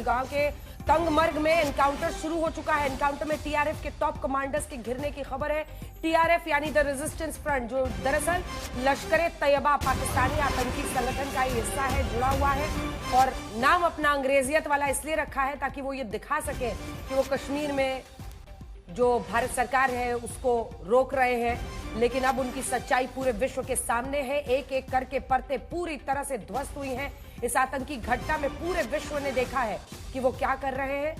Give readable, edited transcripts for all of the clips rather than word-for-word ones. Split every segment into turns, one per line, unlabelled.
गांव के तंगमर्ग में एनकाउंटर शुरू हो चुका है। एनकाउंटर में टीआरएफ के टॉप कमांडर्स के घिरने की खबर है। टीआरएफ यानी द रेजिस्टेंस फ्रंट, जो दरअसल लश्कर तैयबा पाकिस्तानी आतंकी संगठन का ही हिस्सा है, जुड़ा हुआ है और नाम अपना अंग्रेजियत वाला इसलिए रखा है ताकि वो ये दिखा सके कि वो कश्मीर में जो भारत सरकार है उसको रोक रहे हैं। लेकिन अब उनकी सच्चाई पूरे विश्व के सामने है। एक एक करके परतें पूरी तरह से ध्वस्त हुई हैं। इस आतंकी घटना में पूरे विश्व ने देखा है कि वो क्या कर रहे हैं।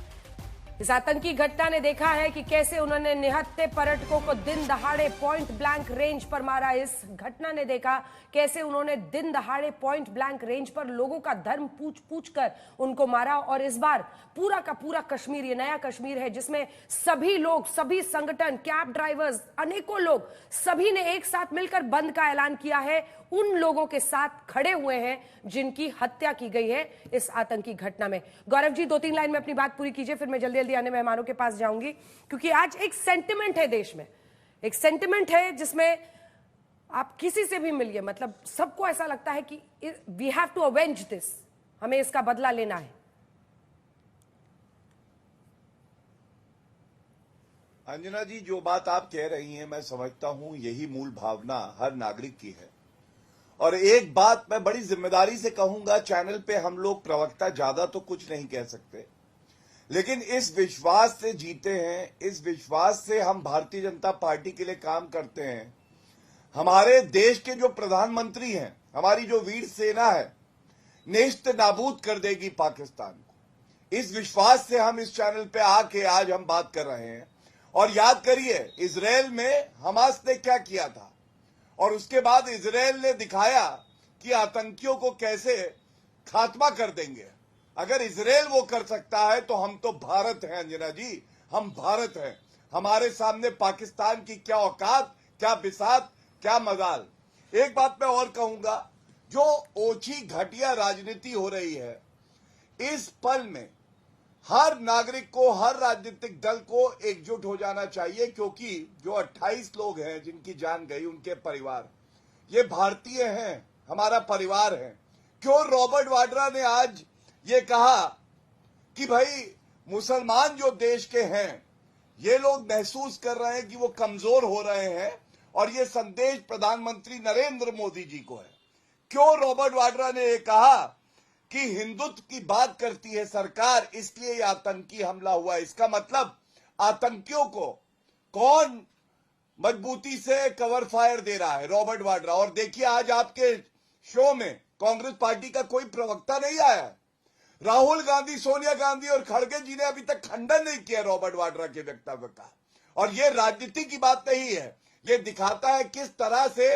इस आतंकी घटना ने देखा है कि कैसे उन्होंने निहत्थे पर्यटकों को दिन दहाड़े पॉइंट ब्लैंक रेंज पर मारा। इस घटना ने देखा कैसे उन्होंने दिन दहाड़े पॉइंट ब्लैंक रेंज पर लोगों का धर्म पूछ पूछ कर उनको मारा। और इस बार पूरा का पूरा कश्मीर, ये नया कश्मीर है जिसमें सभी लोग, सभी संगठन, कैब ड्राइवर्स, अनेकों लोग, सभी ने एक साथ मिलकर बंद का ऐलान किया है। उन लोगों के साथ खड़े हुए हैं जिनकी हत्या की गई है इस आतंकी घटना में। गौरव जी, 2-3 लाइन में अपनी बात पूरी कीजिए, फिर मैं जल्दी जल्दी आने मेहमानों के पास जाऊंगी, क्योंकि आज एक सेंटिमेंट है देश में, एक सेंटिमेंट है जिसमें आप किसी से भी मिलिए, मतलब सबको ऐसा लगता है कि we have to avenge this, हमें इसका बदला लेना है।
अंजना जी, जो बात आप कह रही हैं मैं समझता हूं, यही मूल भावना हर नागरिक की है। और एक बात मैं बड़ी जिम्मेदारी से कहूंगा, चैनल पे हम लोग प्रवक्ता ज्यादा तो कुछ नहीं कह सकते, लेकिन इस विश्वास से जीते हैं, इस विश्वास से हम भारतीय जनता पार्टी के लिए काम करते हैं। हमारे देश के जो प्रधानमंत्री हैं, हमारी जो वीर सेना है, नेस्त नाबूद कर देगी पाकिस्तान को। इस विश्वास से हम इस चैनल पे आके आज हम बात कर रहे हैं। और याद करिए, इजराइल में हमास ने क्या किया था और उसके बाद इजराइल ने दिखाया कि आतंकियों को कैसे खात्मा कर देंगे। अगर इजराइल वो कर सकता है तो हम तो भारत हैं अंजना जी, हम भारत हैं। हमारे सामने पाकिस्तान की क्या औकात, क्या बिसात, क्या मजाल। एक बात मैं और कहूंगा, जो ओछी घटिया राजनीति हो रही है, इस पल में हर नागरिक को, हर राजनीतिक दल को एकजुट हो जाना चाहिए, क्योंकि जो 28 लोग हैं जिनकी जान गई, उनके परिवार, ये भारतीय हैं, हमारा परिवार है। क्यों रॉबर्ट वाड्रा ने आज ये कहा कि भाई मुसलमान जो देश के हैं, ये लोग महसूस कर रहे हैं कि वो कमजोर हो रहे हैं, और ये संदेश प्रधानमंत्री नरेंद्र मोदी जी को है। क्यों रॉबर्ट वाड्रा ने ये कहा कि हिंदुत्व की बात करती है सरकार, इसलिए ये आतंकी हमला हुआ। इसका मतलब आतंकियों को कौन मजबूती से कवर फायर दे रहा है? रॉबर्ट वाड्रा। और देखिए, आज आपके शो में कांग्रेस पार्टी का कोई प्रवक्ता नहीं आया। राहुल गांधी, सोनिया गांधी और खड़गे जी ने अभी तक खंडन नहीं किया रॉबर्ट वाड्रा के वक्तव्य का। और ये राजनीति की बात नहीं है, ये दिखाता है किस तरह से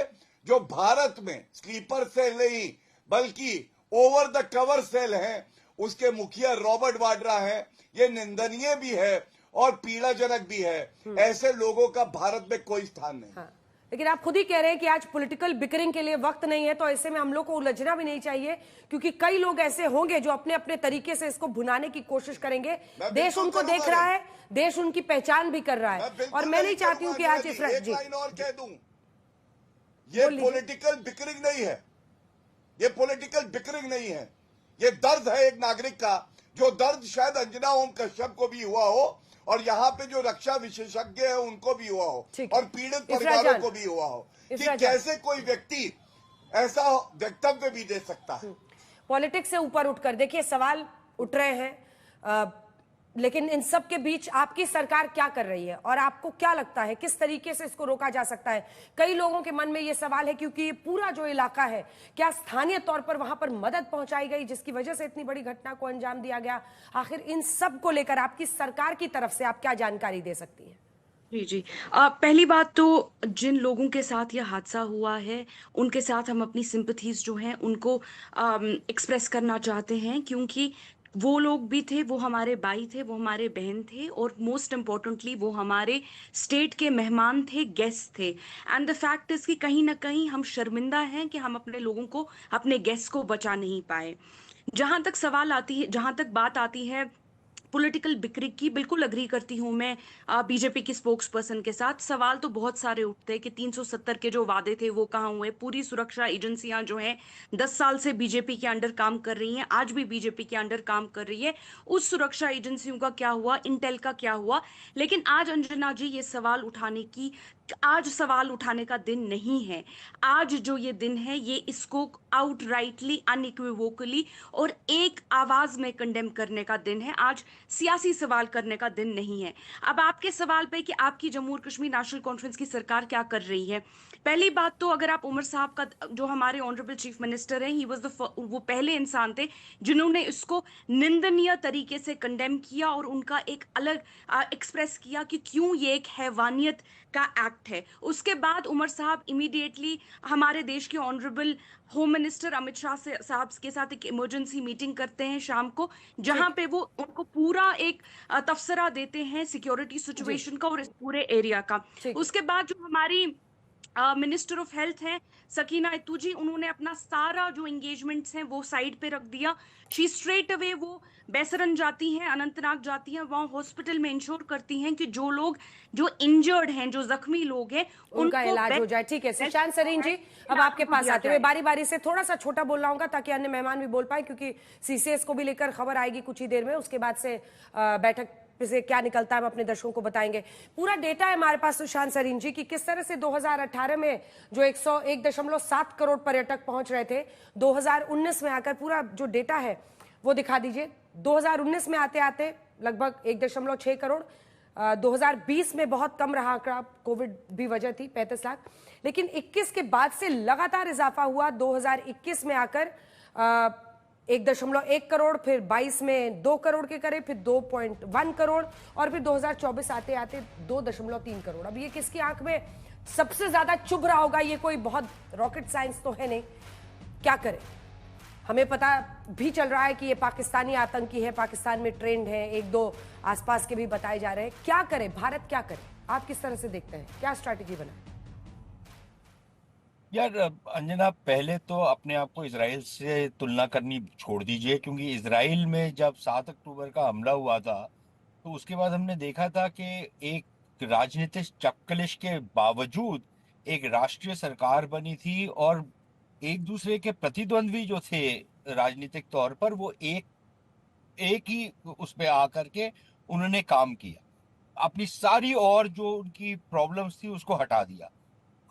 जो भारत में स्लीपर सेल नहीं बल्कि ओवर द कवर सेल हैं, उसके मुखिया रॉबर्ट वाड्रा हैं। ये निंदनीय भी है और पीड़ाजनक भी है। ऐसे लोगों का भारत में कोई स्थान नहीं।
हाँ, लेकिन आप खुद ही कह रहे हैं कि आज पॉलिटिकल बिकरिंग के लिए वक्त नहीं है, तो ऐसे में हम लोग को उलझना भी नहीं चाहिए, क्योंकि कई लोग ऐसे होंगे जो अपने अपने तरीके से इसको भुनाने की कोशिश करेंगे। देश उनको देख रहा है, देश उनकी पहचान भी कर रहा है। और मैं नहीं चाहती हूँ कि आज इफरत जी,
और कह दूं, ये पॉलिटिकल बिकरिंग नहीं है, ये पॉलिटिकल बिकरिंग नहीं है, ये दर्द है एक नागरिक का, जो दर्द शायद अंजना ओम कश्यप को भी हुआ हो, और यहाँ पे जो रक्षा विशेषज्ञ है उनको भी हुआ हो, और पीड़ित परिवारों को भी हुआ हो, कि कैसे कोई व्यक्ति ऐसा वक्तव्य भी दे सकता है।
पॉलिटिक्स से ऊपर उठकर देखिए, सवाल उठ रहे हैं, लेकिन इन सब के बीच आपकी सरकार क्या कर रही है और आपको क्या लगता है किस तरीके से इसको रोका जा सकता है? कई लोगों के मन में ये सवाल है, क्योंकि ये पूरा जो इलाका है, क्या स्थानीय तौर पर वहां पर मदद पहुंचाई गई जिसकी वजह से इतनी बड़ी घटना को अंजाम दिया गया? आखिर इन सब को लेकर आपकी सरकार की तरफ से आप क्या जानकारी दे सकती है?
जी। पहली बात तो जिन लोगों के साथ यह हादसा हुआ है, उनके साथ हम अपनी सिंपैथीज जो हैं उनको एक्सप्रेस करना चाहते हैं, क्योंकि वो लोग भी थे, वो हमारे भाई थे, वो हमारे बहन थे, और मोस्ट इम्पोर्टेंटली वो हमारे स्टेट के मेहमान थे, गेस्ट थे। एंड द फैक्ट इज कि कहीं ना कहीं हम शर्मिंदा हैं कि हम अपने लोगों को, अपने गेस्ट को बचा नहीं पाए। जहां तक बात आती है पॉलिटिकल बिक्री की बिल्कुल अग्री करती हूँ मैं बीजेपी की स्पोक्स पर्सन के साथ। सवाल तो बहुत सारे उठते हैं कि 370 के जो वादे थे वो कहाँ हुए। पूरी सुरक्षा एजेंसियां जो हैं 10 साल से बीजेपी के अंडर काम कर रही हैं, आज भी बीजेपी के अंडर काम कर रही है। उस सुरक्षा एजेंसियों का क्या हुआ, इंटेल का क्या हुआ? लेकिन आज अंजना जी ये सवाल उठाने की, आज सवाल उठाने का दिन नहीं है। आज जो ये दिन है ये इसको आउटराइटली अनइक्विवोकली और एक आवाज में कंडेम करने का दिन है। आज सियासी सवाल करने का दिन नहीं है। अब आपके सवाल पे कि आपकी जम्मू और कश्मीर नेशनल कॉन्फ्रेंस की सरकार क्या कर रही है, पहली बात तो अगर आप उमर साहब का, जो हमारे ऑनरेबल चीफ मिनिस्टर हैं, ही वाज द, वो पहले इंसान थे जिन्होंने इसको निंदनीय तरीके से कंडेम किया और उनका एक अलग एक्सप्रेस किया कि क्यों ये एक हैवानियत का एक्ट है। उसके बाद उमर साहब इमीडिएटली हमारे देश के honourable home minister Amit Shah से साहब के साथ एक इमरजेंसी मीटिंग करते हैं शाम को, जहां
ठीक
पे वो उनको पूरा एक तफसरा देते हैं सिक्योरिटी
जी।
सिचुएशन का और इस पूरे एरिया का।
ठीक है।
उसके बाद जो हमारी मिनिस्टर ऑफ हेल्थ हैं सकीना इत्तू जी, उन्होंने अपना सारा जो एंगेजमेंट्स हैं वो साइड पे रख दिया। शी स्ट्रेट अवे वो बैसरन जाती हैं, अनंतनाग जाती हैं, वहां हॉस्पिटल में इंश्योर करती हैं कि जो लोग, जो इंजर्ड हैं, जो जख्मी लोग हैं,
उनका
उनको
इलाज हो जाए। ठीक है, सुशांत सरीन जी, अब आपके पास आते हुए बारी बारी से थोड़ा सा छोटा बोलना होगा ताकि अन्य मेहमान भी बोल पाए, क्योंकि सीसीएस को भी लेकर खबर आएगी कुछ ही देर में। उसके बाद से बैठक से क्या निकलता है हम अपने दर्शकों को बताएंगे। पूरा डेटा है हमारे पास सुशांत सरीन जी कि किस तरह से 2018 में जो 101.7 करोड़ पर्यटक पहुंच रहे थे, 2019 में आकर पूरा जो डेटा है वो दिखा दीजिए। 2019 में आते आते लगभग 1.6 करोड़, 2020 में बहुत कम रहा आंकड़ा, कोविड भी वजह थी, 35 लाख। लेकिन 21 के बाद से लगातार इजाफा हुआ। 2021 में आकर 1.1 करोड़, फिर 22 में 2 करोड़ के करीब, फिर 2.1 करोड़, और फिर 2024 आते आते 2.3 करोड़। अब ये किसकी आंख में सबसे ज्यादा चुभ रहा होगा? ये कोई बहुत रॉकेट साइंस तो है नहीं, क्या करें? हमें पता भी चल रहा है कि ये पाकिस्तानी आतंकी है, पाकिस्तान में ट्रेंड है, एक दो आसपास के भी बताए जा रहे हैं। क्या करे भारत, क्या करे? आप किस तरह से देखते हैं, क्या स्ट्रैटेजी बनाए?
यार अंजना, पहले तो अपने आप को इजराइल से तुलना करनी छोड़ दीजिए, क्योंकि इजराइल में जब 7 अक्टूबर का हमला हुआ था तो उसके बाद हमने देखा था कि एक राजनीतिक चक्कलिश के बावजूद एक राष्ट्रीय सरकार बनी थी और एक दूसरे के प्रतिद्वंद्वी जो थे राजनीतिक तौर पर, वो एक एक ही उस पे आकर के उन्होंने काम किया, अपनी सारी और जो उनकी प्रॉब्लम्स थी उसको हटा दिया।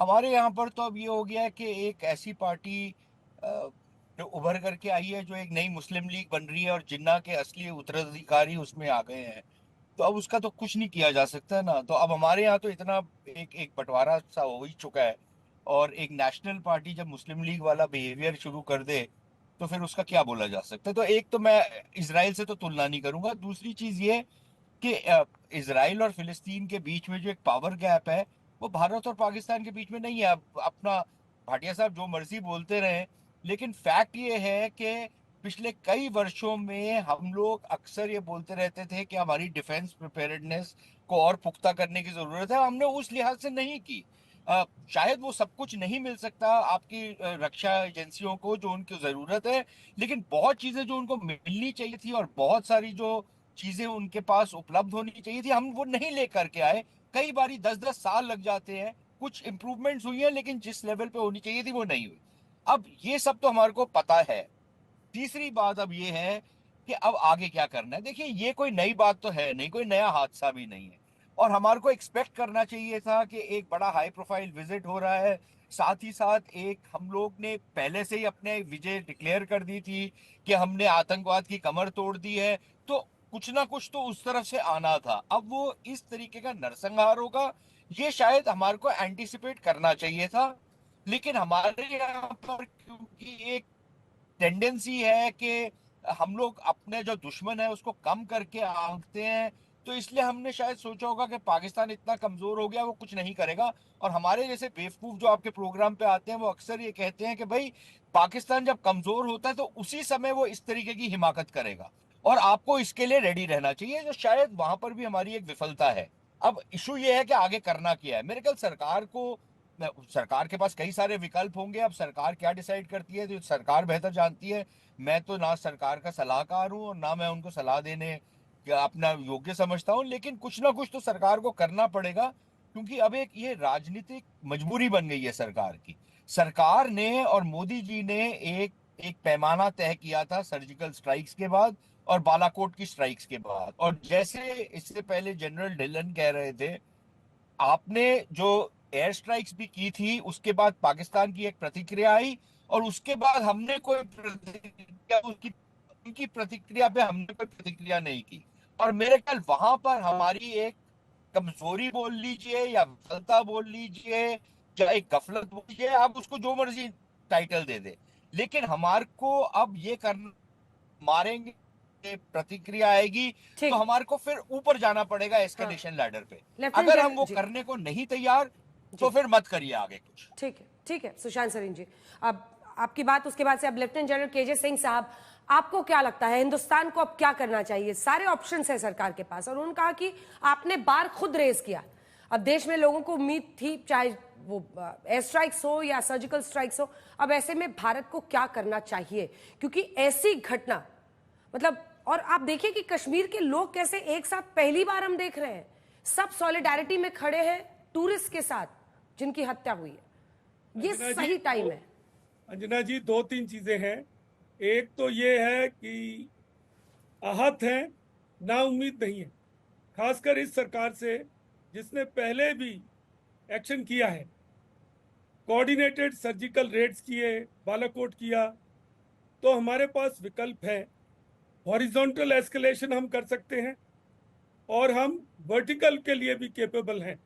हमारे यहाँ पर तो अब ये हो गया है कि एक ऐसी पार्टी जो उभर करके आई है, जो एक नई मुस्लिम लीग बन रही है और जिन्ना के असली उत्तराधिकारी उसमें आ गए हैं, तो अब उसका तो कुछ नहीं किया जा सकता ना। तो अब हमारे यहाँ तो इतना एक एक बंटवारा सा हो ही चुका है, और एक नेशनल पार्टी जब मुस्लिम लीग वाला बिहेवियर शुरू कर दे तो फिर उसका क्या बोला जा सकता है। तो एक तो मैं इसराइल से तो तुलना नहीं करूंगा। दूसरी चीज ये कि इसराइल और फिलिस्तीन के बीच में जो एक पावर गैप है वो भारत और पाकिस्तान के बीच में नहीं है। अब अपना भाटिया साहब जो मर्जी बोलते रहे, लेकिन फैक्ट ये है कि पिछले कई वर्षों में हम लोग अक्सर ये बोलते रहते थे कि हमारी डिफेंस प्रिपेयर्डनेस को और पुख्ता करने की जरूरत है। हमने उस लिहाज से नहीं की। शायद वो सब कुछ नहीं मिल सकता आपकी रक्षा एजेंसियों को जो उनकी जरूरत है, लेकिन बहुत चीजें जो उनको मिलनी चाहिए थी और बहुत सारी जो चीजें उनके पास उपलब्ध होनी चाहिए थी, हम वो नहीं लेकर के आए। कई बारी 10-10 साल लग जाते हैं। कुछ इंप्रूवमेंट्स हुई है, लेकिन जिस लेवल पे होनी चाहिए थी वो नहीं हुई। अब ये सब तो हमारे को पता है। तीसरी बात अब ये है कि अब आगे क्या करना है। देखिए, ये कोई नई बात तो है नहीं, कोई नया हादसा भी नहीं है, और हमारे को एक्सपेक्ट करना चाहिए था कि एक बड़ा हाई प्रोफाइल विजिट हो रहा है। साथ ही साथ एक हम लोग ने पहले से ही अपने विजय डिक्लेयर कर दी थी कि हमने आतंकवाद की कमर तोड़ दी है, तो कुछ ना कुछ तो उस तरफ से आना था। अब वो इस तरीके का नरसंहार होगा, ये शायद हमारे को एंटिसिपेट करना चाहिए था। लेकिन हमारे यहाँ पर क्योंकि एक टेंडेंसी है कि हम लोग अपने जो दुश्मन है उसको कम करके आंकते हैं, तो इसलिए हमने शायद सोचा होगा कि पाकिस्तान इतना कमजोर हो गया, वो कुछ नहीं करेगा। और हमारे जैसे बेवकूफ जो आपके प्रोग्राम पे आते हैं वो अक्सर ये कहते हैं कि भाई पाकिस्तान जब कमजोर होता है तो उसी समय वो इस तरीके की हिमाकत करेगा और आपको इसके लिए रेडी रहना चाहिए, जो शायद वहां पर भी हमारी एक विफलता है। अब इशू ये है कि आगे करना क्या है। मेरे ख्याल सरकार के पास कई सारे विकल्प होंगे। अब सरकार क्या डिसाइड करती है तो सरकार बेहतर जानती है। मैं तो ना सरकार का सलाहकार हूं और ना मैं उनको सलाह देने अपना योग्य समझता हूं, लेकिन कुछ ना कुछ तो सरकार को करना पड़ेगा, क्योंकि अब एक ये राजनीतिक मजबूरी बन गई है सरकार की। सरकार ने और मोदी जी ने एक एक पैमाना तय किया था सर्जिकल स्ट्राइक्स के बाद और बालाकोट की स्ट्राइक्स के बाद, और जैसे इससे पहले जनरल ढिल्लन कह रहे थे, आपने जो एयर स्ट्राइक्स भी की थी उसके बाद पाकिस्तान की एक प्रतिक्रिया आई, और उसके बाद हमने कोई प्रतिक्रिया उनकी प्रतिक्रिया पे हमने कोई प्रतिक्रिया नहीं की। और मेरे ख्याल वहां पर हमारी एक कमजोरी बोल लीजिए या विफलता बोल लीजिए या एक गफलत बोल लीजिए, आप उसको जो मर्जी टाइटल दे दे, लेकिन हमारे को अब ये करना, मारेंगे प्रतिक्रिया आएगी
ठीक।
तो हमारे को फिर ऊपर जाना पड़ेगा एस्केलेशन लैडर पे।
लेफ्टिनेंट
अगर हम
जनरल
वो
जी।
करने को नहीं तैयार तो फिर मत करिए आगे कुछ।
ठीक है सुशांत सरीन जी, अब आपकी बात उसके बाद से अब लेफ्टिनेंट जनरल केजे सिंह साहब, आपको क्या लगता है हिंदुस्तान को अब क्या करना चाहिए? सारे ऑप्शंस है सरकार के पास, और उन्होंने कहा कि आपने बार खुद रेज किया। अब देश में लोगों को उम्मीद थी, चाहे वो एयर स्ट्राइक्स हो या सर्जिकल स्ट्राइक्स हो, अब ऐसे में भारत को क्या करना चाहिए? क्योंकि ऐसी घटना, मतलब, और आप देखिए कि कश्मीर के लोग कैसे एक साथ पहली बार हम देख रहे हैं, सब सॉलिडारिटी में खड़े हैं टूरिस्ट के साथ जिनकी हत्या हुई है। ये सही टाइम है।
अंजना जी, दो तीन चीजें हैं। एक तो ये है कि आहत हैं, ना उम्मीद नहीं है, खासकर इस सरकार से जिसने पहले भी एक्शन किया है, कोऑर्डिनेटेड सर्जिकल रेड्स किए, बालाकोट किया। तो हमारे पास विकल्प है, हॉरिजॉन्टल एस्केलेशन हम कर सकते हैं और हम वर्टिकल के लिए भी कैपेबल हैं।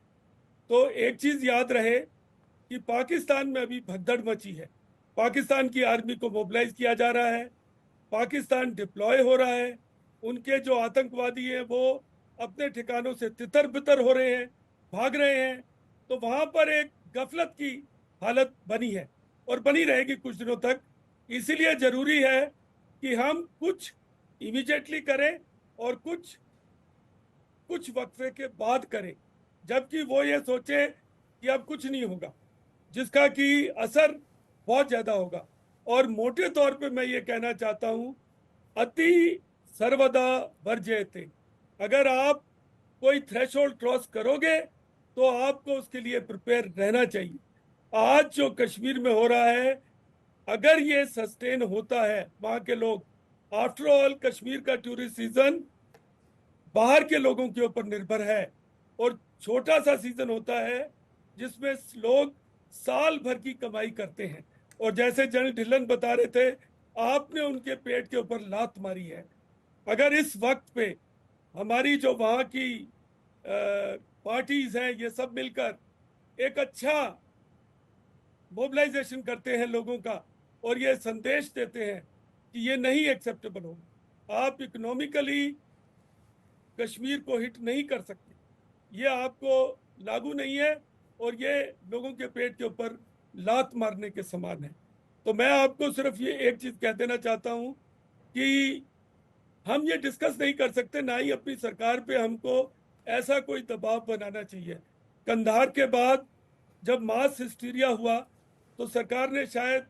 तो एक चीज याद रहे कि पाकिस्तान में अभी भगदड़ मची है, पाकिस्तान की आर्मी को मोबिलाइज किया जा रहा है, पाकिस्तान डिप्लॉय हो रहा है, उनके जो आतंकवादी हैं वो अपने ठिकानों से तितर बितर हो रहे हैं, भाग रहे हैं। तो वहां पर एक गफलत की हालत बनी है और बनी रहेगी कुछ दिनों तक। इसीलिए जरूरी है कि हम कुछ इमीडिएटली करें और कुछ वक्फे के बाद करें, जबकि वो ये सोचे कि अब कुछ नहीं होगा, जिसका कि असर बहुत ज्यादा होगा। और मोटे तौर पे मैं ये कहना चाहता हूँ, अति सर्वदा वर्जयते। अगर आप कोई थ्रेशोल्ड क्रॉस करोगे तो आपको उसके लिए प्रिपेयर रहना चाहिए। आज जो कश्मीर में हो रहा है, अगर ये सस्टेन होता है, वहाँ के लोग, आफ्टर ऑल कश्मीर का टूरिस्ट सीजन बाहर के लोगों के ऊपर निर्भर है और छोटा सा सीजन होता है जिसमें लोग साल भर की कमाई करते हैं। और जैसे जनरल ढिल्लन बता रहे थे, आपने उनके पेट के ऊपर लात मारी है। अगर इस वक्त पे हमारी जो वहाँ की पार्टीज हैं, ये सब मिलकर एक अच्छा मोबिलाइजेशन करते हैं लोगों का और ये संदेश देते हैं कि ये नहीं एक्सेप्टेबल होगा, आप इकोनॉमिकली कश्मीर को हिट नहीं कर सकते, ये आपको लागू नहीं है और ये लोगों के पेट के ऊपर लात मारने के समान है। तो मैं आपको सिर्फ ये एक चीज कह देना चाहता हूं कि हम ये डिस्कस नहीं कर सकते, ना ही अपनी सरकार पे हमको ऐसा कोई दबाव बनाना चाहिए। कंधार के बाद जब मास हिस्टीरिया हुआ तो सरकार ने शायद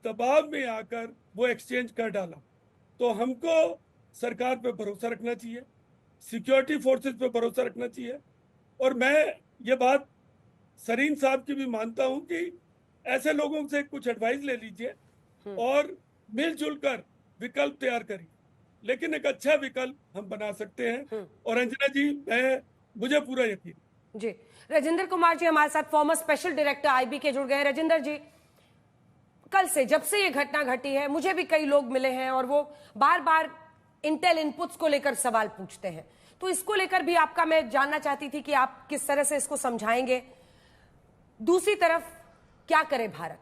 दबाव में आकर वो एक्सचेंज कर डाला। तो हमको सरकार पे भरोसा रखना चाहिए, सिक्योरिटी फोर्सेस पे भरोसा रखना चाहिए। और मैं ये बात सरीन साहब की भी मानता हूं कि ऐसे लोगों से कुछ एडवाइस ले लीजिए और मिलजुल कर विकल्प तैयार करिए, लेकिन एक अच्छा विकल्प हम बना सकते हैं। और अंजना जी, मुझे पूरा यकीन
जी। राजेंद्र कुमार जी हमारे साथ, फॉर्मर स्पेशल डायरेक्टर आईबी के, जुड़ गए। राजेंद्र जी, कल से जब से ये घटना घटी है, मुझे भी कई लोग मिले हैं और वो बार बार इंटेल इनपुट्स को लेकर सवाल पूछते हैं, तो इसको लेकर भी आपका मैं जानना चाहती थी कि आप किस तरह से इसको समझाएंगे। दूसरी तरफ क्या करे भारत,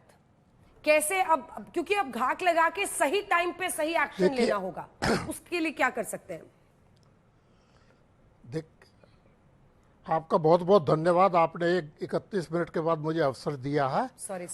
कैसे अब क्योंकि अब घाक लगा के सही टाइम पे सही एक्शन लेना होगा, उसके लिए क्या कर सकते हैं?
देख, आपका बहुत बहुत धन्यवाद, आपने 31 मिनट के बाद मुझे अवसर दिया है।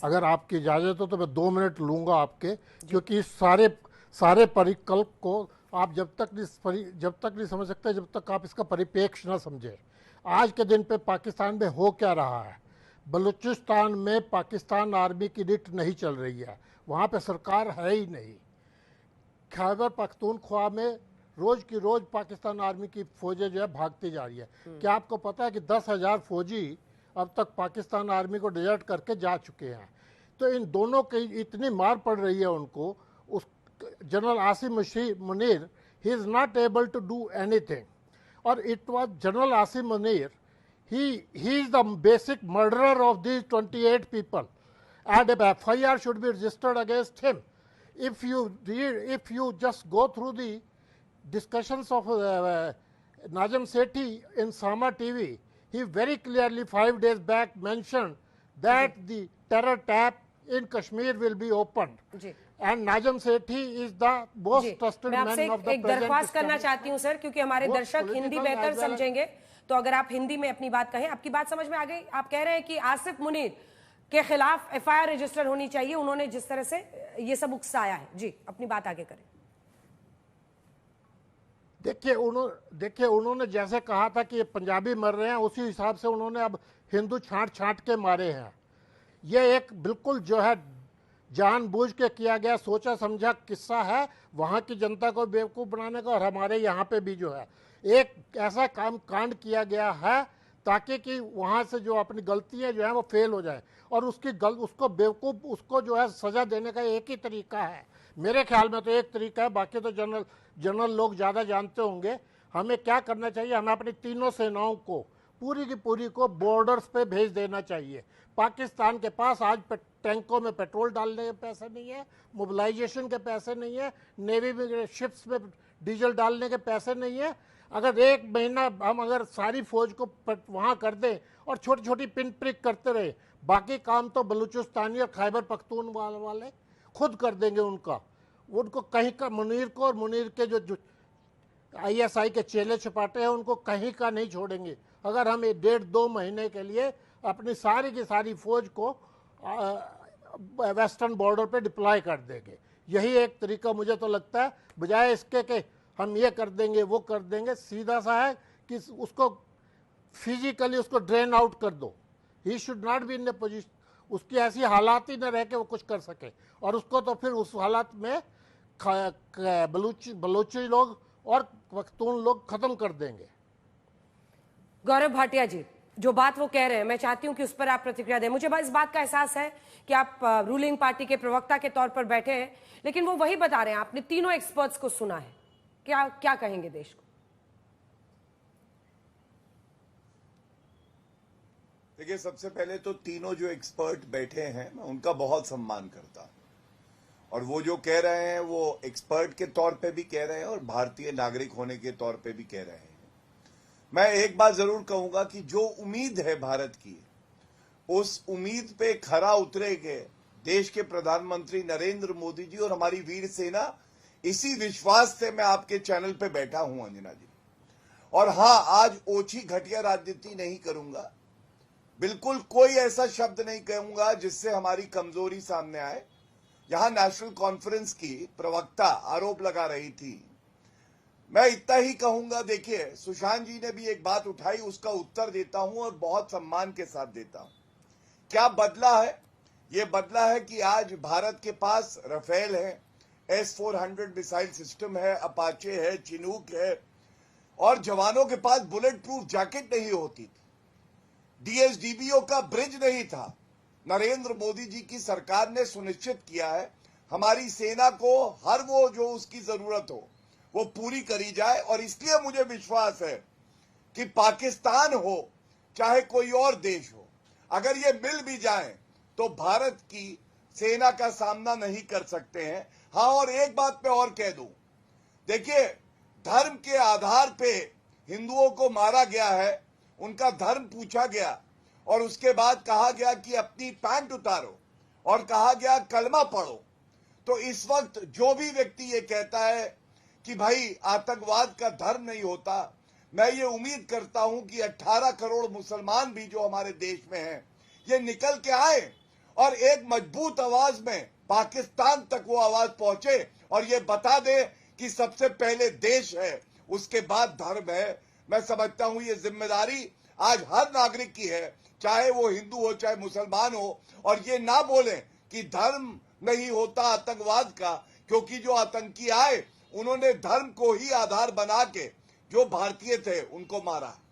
अगर आपकी इजाजत हो तो मैं 2 मिनट लूंगा आपके, क्योंकि इस सारे परिकल्प को आप जब तक नहीं समझ सकते जब तक आप इसका परिप्रेक्ष्य न समझे। आज के दिन पे पाकिस्तान में हो क्या रहा है? बलूचिस्तान में पाकिस्तान आर्मी की रिट नहीं चल रही है, वहाँ पे सरकार है ही नहीं। खैबर पख्तूनख्वा में रोज की रोज पाकिस्तान आर्मी की फौजें जो है भागती जा रही है। क्या आपको पता है कि 10,000 फौजी अब तक पाकिस्तान आर्मी को डिजर्ट करके जा चुके हैं। तो इन दोनों की इतनी मार पड़ रही है उनको, उस general Asim Munir, he is not able to do anything. और it was general Asim Munir, he is the basic murderer of these 28 people, and a FIR should be registered against him. If you just go through the discussions of Najam Sethi in Sama TV, he very clearly 5 days back mentioned that the terror tap in Kashmir will be opened. And Najam Sethi is the most trusted man of the present.
एक दरख्वास्त करना चाहती हूं sir, क्योंकि हमारे दर्शक हिंदी बेहतर समझेंगे, तो अगर आप हिंदी में अपनी बात कहें। आपकी बात समझ में आ गई। आप कह रहे हैं कि आसिफ मुनीर के खिलाफ FIR रजिस्टर होनी चाहिए, उन्होंने जिस तरह से ये सब उकसाया है। जी, अपनी बात आगे करें।
देखिए उन्होंने जैसे कहा था कि पंजाबी मर रहे हैं, उसी हिसाब से उन्होंने अब हिंदू छांट के मारे हैं। ये एक बिल्कुल जो है जानबूझ के किया गया सोचा समझा किस्सा है, वहां की जनता को बेवकूफ बनाने का। और हमारे यहाँ पे भी जो है एक ऐसा कांड किया गया है ताकि कि वहां से जो अपनी गलतियां जो है वो फेल हो जाए, और उसको बेवकूफ, उसको जो है सजा देने का एक ही तरीका है। मेरे ख्याल में तो एक तरीका है, बाकी तो जनरल लोग ज़्यादा जानते होंगे। हमें क्या करना चाहिए, हमें अपनी तीनों सेनाओं को पूरी की पूरी को बॉर्डर्स पे भेज देना चाहिए। पाकिस्तान के पास आज टैंकों में पेट्रोल डालने के पैसे नहीं है, मोबिलाइजेशन के पैसे नहीं है, नेवी में शिप्स में डीजल डालने के पैसे नहीं है। अगर एक महीना हम अगर सारी फौज को वहाँ कर दें और छोटी छोटी पिन प्रिक करते रहे, बाकी काम तो बलूचिस्तानी और खैबर पख्तूनख्वा वाले खुद कर देंगे। उनको कहीं का मुनीर को और मुनीर के जो ISI के चेले चपाटे हैं उनको कहीं का नहीं छोड़ेंगे। अगर हम 1.5-2 महीने के लिए अपनी सारी की सारी फौज को वेस्टर्न बॉर्डर पे डिप्लॉय कर देंगे, यही एक तरीका मुझे तो लगता है, बजाय इसके कि हम ये कर देंगे वो कर देंगे। सीधा सा है कि उसको फिजिकली उसको ड्रेन आउट कर दो। He should not be in A position, उसकी ऐसी हालात ही न रह के वो कुछ कर सके, और उसको तो फिर उस हालात में बलूची लोग और पख्तून लोग खत्म कर देंगे।
गौरव भाटिया जी, जो बात वो कह रहे हैं, मैं चाहती हूं कि उस पर आप प्रतिक्रिया दें। मुझे इस बात का एहसास है कि आप रूलिंग पार्टी के प्रवक्ता के तौर पर बैठे हैं, लेकिन वो वही बता रहे हैं, आपने तीनों एक्सपर्ट्स को सुना है, क्या कहेंगे देश को?
देखिए, सबसे पहले तो तीनों जो एक्सपर्ट बैठे हैं मैं उनका बहुत सम्मान करता हूं, और वो जो कह रहे हैं वो एक्सपर्ट के तौर पे भी कह रहे हैं और भारतीय नागरिक होने के तौर पे भी कह रहे हैं। मैं एक बात जरूर कहूंगा कि जो उम्मीद है भारत की, उस उम्मीद पे खरा उतरेंगे देश के प्रधानमंत्री नरेंद्र मोदी जी और हमारी वीर सेना। इसी विश्वास से मैं आपके चैनल पे बैठा हूं अंजना जी। और हां, आज ओछी घटिया राजनीति नहीं करूंगा, बिल्कुल कोई ऐसा शब्द नहीं कहूंगा जिससे हमारी कमजोरी सामने आए। यहां नेशनल कॉन्फ्रेंस की प्रवक्ता आरोप लगा रही थी, मैं इतना ही कहूंगा। देखिए, सुशांत जी ने भी एक बात उठाई, उसका उत्तर देता हूं और बहुत सम्मान के साथ देता हूं। क्या बदला है? ये बदला है कि आज भारत के पास राफेल है, S-400 मिसाइल सिस्टम है, अपाचे है, चिनूक है, और जवानों के पास बुलेट प्रूफ जैकेट नहीं होती थी, DSDBO का ब्रिज नहीं था। नरेंद्र मोदी जी की सरकार ने सुनिश्चित किया है हमारी सेना को हर वो जो उसकी जरूरत हो वो पूरी करी जाए। और इसलिए मुझे विश्वास है कि पाकिस्तान हो चाहे कोई और देश हो, अगर ये मिल भी जाए तो भारत की सेना का सामना नहीं कर सकते हैं। हाँ, और एक बात मैं और कह दूं, देखिए, धर्म के आधार पे हिंदुओं को मारा गया है, उनका धर्म पूछा गया और उसके बाद कहा गया कि अपनी पैंट उतारो और कहा गया कलमा पढ़ो। तो इस वक्त जो भी व्यक्ति ये कहता है कि भाई आतंकवाद का धर्म नहीं होता, मैं ये उम्मीद करता हूं कि 18 करोड़ मुसलमान भी जो हमारे देश में हैं, ये निकल के आए और एक मजबूत आवाज में पाकिस्तान तक वो आवाज पहुंचे और ये बता दे कि सबसे पहले देश है, उसके बाद धर्म है। मैं समझता हूं ये जिम्मेदारी आज हर नागरिक की है, चाहे वो हिंदू हो चाहे मुसलमान हो, और ये ना बोलें कि धर्म नहीं होता आतंकवाद का, क्योंकि जो आतंकी आए उन्होंने धर्म को ही आधार बना के जो भारतीय थे उनको मारा है।